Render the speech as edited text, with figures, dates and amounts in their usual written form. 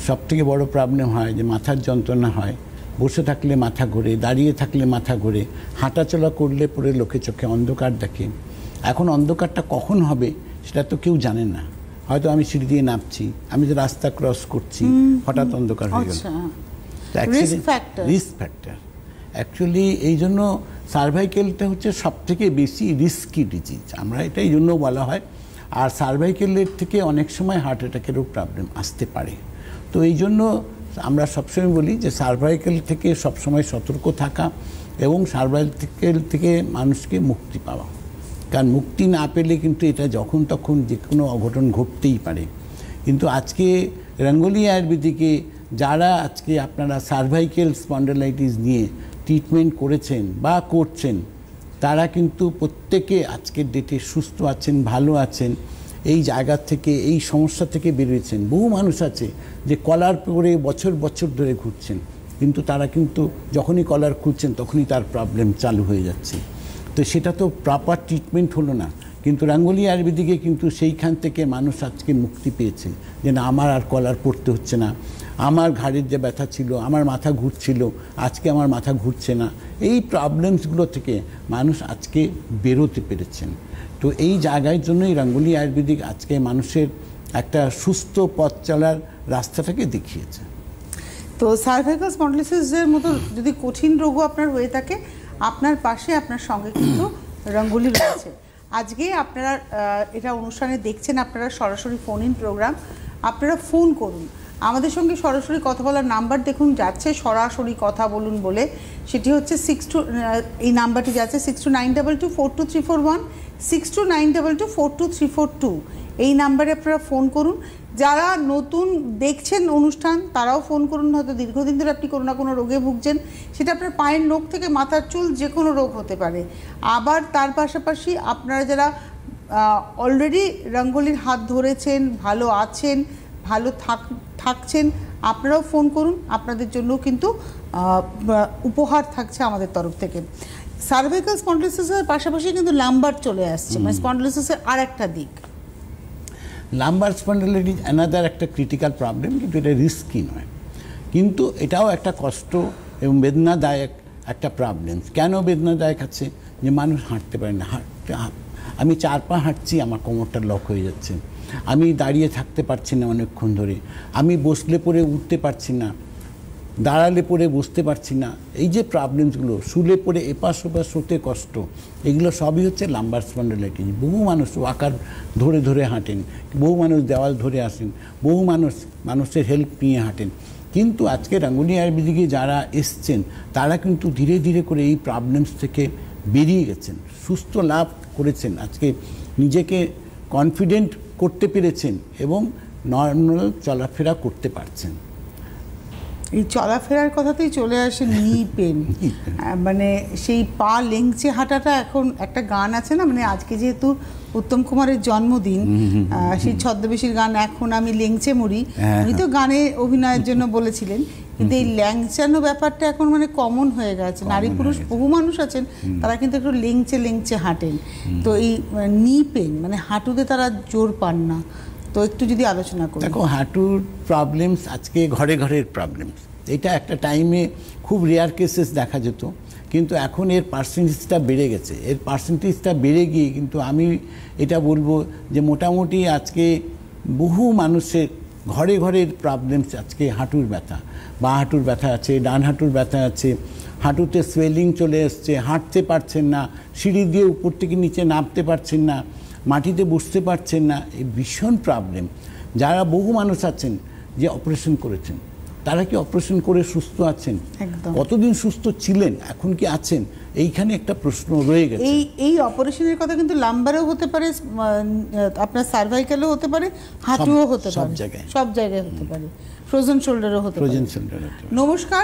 সবথেকে বড় প্রবলেম হয় যে মাথার যন্ত্রণা হয়, বসে থাকলে মাথা ঘোরে, দাঁড়িয়ে থাকলে মাথা ঘোরে, হাঁটাচলা করলে পরে লোকে চোখে অন্ধকার দেখে। এখন অন্ধকারটা কখন হবে সেটা তো কেউ জানে না। হয়তো আমি সিঁড়ি দিয়ে নামছি, আমি যে রাস্তা ক্রস করছি, হঠাৎ অন্ধকার হয়ে গেল। Risk factor actually. এই জন্য সার্ভাইকেলটা হচ্ছে সবথেকে বেশি রিস্কি ডিজিজ, আমরা এটা এই জন্য বলা হয়। আর সার্ভাইকেলের থেকে অনেক সময় হার্ট অ্যাটাকেরও প্রবলেম আসতে পারে। তো এই জন্য আমরা সবসময় বলি যে সার্ভাইকেল থেকে সবসময় সতর্ক থাকা এবং সার্ভাইকেল থেকে মানুষকে মুক্তি পাওয়া। কারণ মুক্তি না পেলে কিন্তু এটা যখন তখন যে কোনো অঘটন ঘটতেই পারে। কিন্তু আজকে রঙ্গোলি আয়ুর্বেদিকে যারা আজকে আপনারা সার্ভাইকেল স্পন্ডালাইটিস নিয়ে ট্রিটমেন্ট করেছেন বা করছেন, তারা কিন্তু প্রত্যেকে আজকের ডেটে সুস্থ আছেন, ভালো আছেন, এই জায়গা থেকে, এই সমস্যা থেকে বেরিয়েছেন। বহু মানুষ আছে যে কলার পরে বছর বছর ধরে ঘুরছেন, কিন্তু তারা কিন্তু যখনই কলার খুলছেন তখনই তার প্রবলেম চালু হয়ে যাচ্ছে। তো সেটা তো প্রপার ট্রিটমেন্ট হলো না। কিন্তু রঙ্গোলি আয়ুর্বেদিকে কিন্তু সেইখান থেকে মানুষ আজকে মুক্তি পেয়েছে যে না, আমার আর কলার পড়তে হচ্ছে না, আমার ঘাড়ের যে ব্যথা ছিল, আমার মাথা ঘুরছিল, আজকে আমার মাথা ঘুরছে না। এই প্রবলেমসগুলো থেকে মানুষ আজকে বেরোতে পেরেছেন। তো এই জায়গার জন্যই রঙ্গোলি আয়ুর্বেদিক আজকে মানুষের একটা সুস্থ পথ চলার রাস্তাটাকে দেখিয়েছে। তো সার্ভাইকাল স্পন্ডিলোলিসিসের মতো যদি কঠিন রোগও আপনার হয়ে থাকে, আপনার পাশে আপনার সঙ্গে কিন্তু রঙ্গোলি রয়েছে। আজকে আপনারা এটা অনুষ্ঠানে দেখছেন, আপনারা সরাসরি ফোন ইন প্রোগ্রাম, আপনারা ফোন করুন আমাদের সঙ্গে সরাসরি কথা বলার নাম্বার দেখুন যাচ্ছে, সরাসরি কথা বলুন বলে, সেটি হচ্ছে এই নাম্বারটি যাচ্ছে 6292242341, 6292242342। এই নাম্বারে আপনারা ফোন করুন। যারা নতুন দেখছেন অনুষ্ঠান তারাও ফোন করুন। হয়তো দীর্ঘদিন ধরে আপনি কোনো না কোনো রোগে ভুগছেন, সেটা আপনার পায়ের নখ থেকে মাথার চুল যে কোনো রোগ হতে পারে। আবার তার পাশাপাশি আপনারা যারা অলরেডি রঙ্গোলির হাত ধরেছেন, ভালো আছেন, ভালো থাকছেন, আপনারাও ফোন করুন। আপনাদের জন্য কিন্তু উপহার থাকছে আমাদের তরফ থেকে। সার্ভাইকাল স্পন্ডিলোলিসিসের পাশাপাশি কিন্তু লাম্বার চলে আসছে, মানে স্পন্ডিলোলিসিসের আর একটা দিক। লাম্বার স্পন্ডিলাইটিস অ্যানাদার একটা ক্রিটিক্যাল প্রবলেম, কিন্তু এটা রিস্কি নয়, কিন্তু এটাও একটা কষ্ট এবং বেদনাদায়ক একটা প্রবলেম। কেন বেদনাদায়ক আছে? যে মানুষ হাঁটতে পারে না। আমি 4 পা হাঁটছি, আমার কোমরটা লক হয়ে যাচ্ছে, আমি দাঁড়িয়ে থাকতে পারছি না অনেকক্ষণ ধরে, আমি বসলে পরে উঠতে পারছি না, দাঁড়ালে পরে বসতে পারছি না। এই যে প্রবলেমসগুলো, শুলে পরে এপাশ ওপাশ হতে কষ্ট, এগুলো সবই হচ্ছে লাম্বার স্পন্ডিলাইটিস। বহু মানুষ ওয়াকার ধরে ধরে হাঁটেন, বহু মানুষ দেওয়াল ধরে আসেন, বহু মানুষের হেল্প নিয়ে হাঁটেন। কিন্তু আজকে রঙ্গোলি আয়ুর্বেদিকে যারা এসছেন তারা কিন্তু ধীরে ধীরে করে এই প্রবলেমস থেকে বেরিয়ে গেছেন, সুস্থ লাভ করেছেন, আজকে নিজেকে কনফিডেন্ট করতে পেরেছেন এবং নর্মাল চলাফেরা করতে পারছেন। এই চলাফেরার কথাতেই চলে আসে নি পেন, মানে সেই পা লেংচে হাঁটাটা। এখন একটা গান আছে না, মানে আজকে যেহেতু উত্তম কুমারের জন্মদিন, সেই ছদ্মবেশীর গান এখন আমি লেংচে মরি, উনি তো গানে অভিনয়ের জন্য বলেছিলেন। কিন্তু এই ল্যাংচানো ব্যাপারটা এখন মানে কমন হয়ে গেছে। নারী পুরুষ বহু মানুষ আছেন তারা কিন্তু একটু লেংচে লেংচে হাঁটেন। তো এই নি পেন মানে হাঁটুতে তারা জোর পান না, তো একটু যদি আলোচনা করি। দেখো, হাঁটুর প্রবলেমস আজকে ঘরে ঘরের প্রবলেমস। এটা একটা টাইমে খুব রেয়ার কেসেস দেখা যেত, কিন্তু এখন এর পার্সেন্টেজটা বেড়ে গেছে। এর পার্সেন্টেজটা বেড়ে গিয়ে কিন্তু আমি এটা বলবো যে মোটামুটি আজকে বহু মানুষের ঘরে ঘরের প্রবলেমস আজকে হাঁটুর ব্যথা। বাঁ হাঁটুর ব্যথা আছে, ডান হাঁটুর ব্যথা আছে, হাঁটুতে সোয়েলিং চলে এসছে, হাঁটতে পারছেন না, সিঁড়ি দিয়ে উপর থেকে নিচে নামতে পারছেন না, মাটিতে বসতে পারছেন না। এই ভীষণ প্রবলেম। যারা বহু মানুষ আছেন যে অপারেশন করেছেন, তারা কি অপারেশন করে সুস্থ আছেন? কতদিন সুস্থ ছিলেন, এখন কি আছেন? এইখানে একটা প্রশ্ন রয়ে গেছে। এই অপারেশনের কথা কিন্তু লাম্বারেও হতে পারে, আপনার সার্ভাইকালও হতে পারে, হাঁটুও হতে পারে, সব জায়গায় হতে পারে, ফ্রোজেন শোল্ডারও হতে পারে। Frozen shoulder. নমস্কার।